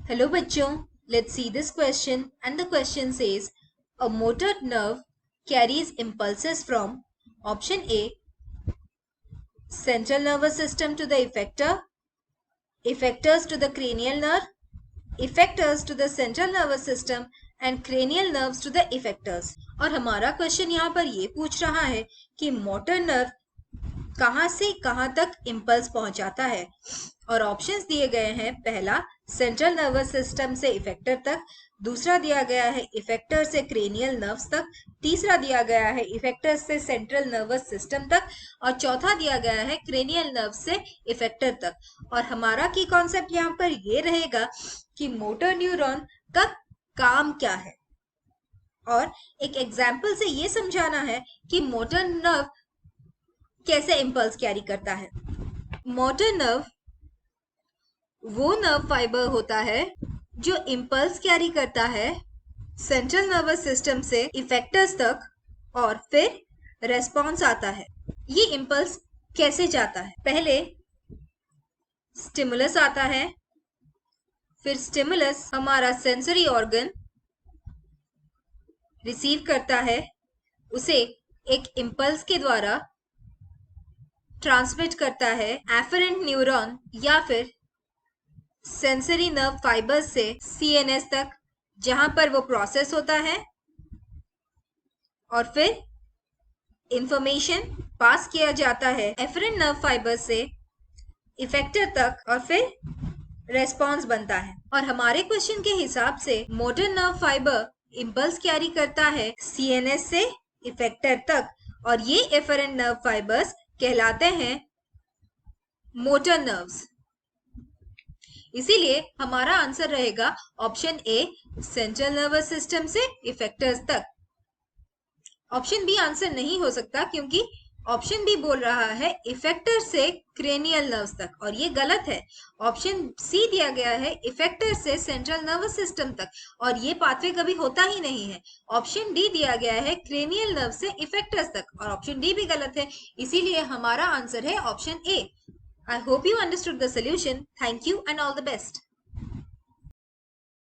Hello बच्चों, let's see this question and the question says a motor nerve carries impulses from option A central nervous system to the effector, effectors to the cranial nerve, effectors to the central nervous system and cranial nerves to the effectors। और हमारा question यहाँ पर ये पूछ रहा है कि motor nerve कहाँ से कहाँ तक इम्पल्स पहुंचाता है और ऑप्शंस दिए गए हैं। पहला सेंट्रल नर्वस सिस्टम से इफेक्टर तक, दूसरा दिया गया है इफेक्टर से क्रेनियल नर्व्स तक, तीसरा दिया गया है इफेक्टर से सेंट्रल नर्वस सिस्टम तक और चौथा दिया गया है क्रेनियल नर्व से इफेक्टर तक। और हमारा की कॉन्सेप्ट यहाँ पर ये रहेगा कि मोटर न्यूरॉन का काम क्या है और एक एग्जाम्पल से ये समझाना है कि मोटर नर्व कैसे इम्पल्स कैरी करता है। मोटर नर्व वो नर्व फाइबर होता है जो इम्पल्स कैरी करता है सेंट्रल नर्वस सिस्टम से इफेक्टर्स तक और फिर रेस्पॉन्स आता है। ये इम्पल्स कैसे जाता है? पहले स्टिमुलस आता है, फिर स्टिमुलस हमारा सेंसरी ऑर्गन रिसीव करता है, उसे एक इम्पल्स के द्वारा ट्रांसमिट करता है एफरेंट न्यूरॉन या फिर सेंसरी नर्व फाइबर्स से सीएनएस तक, जहां पर वो प्रोसेस होता है और फिर इंफॉर्मेशन पास किया जाता है एफरेंट नर्व फाइबर्स से इफेक्टर तक और फिर रेस्पॉन्स बनता है। और हमारे क्वेश्चन के हिसाब से motor nerve fibre impulse carry करता है सीएनएस से इफेक्टर तक और ये एफरेंट नर्व फाइबर्स कहलाते हैं मोटर नर्व्स। इसीलिए हमारा आंसर रहेगा option A central nervous system से इफेक्टर्स तक। ऑप्शन बी आंसर नहीं हो सकता क्योंकि ऑप्शन बी बोल रहा है इफेक्टर से क्रेनियल नर्व्स तक और ये गलत है। ऑप्शन सी दिया गया है इफेक्टर से सेंट्रल नर्वस सिस्टम तक और ये पाथवे कभी होता ही नहीं है। ऑप्शन डी दिया गया है क्रेनियल नर्व से इफेक्टर्स तक और ऑप्शन डी भी गलत है। इसीलिए हमारा आंसर है option A. I hope you understood the solution. Thank you and all the best.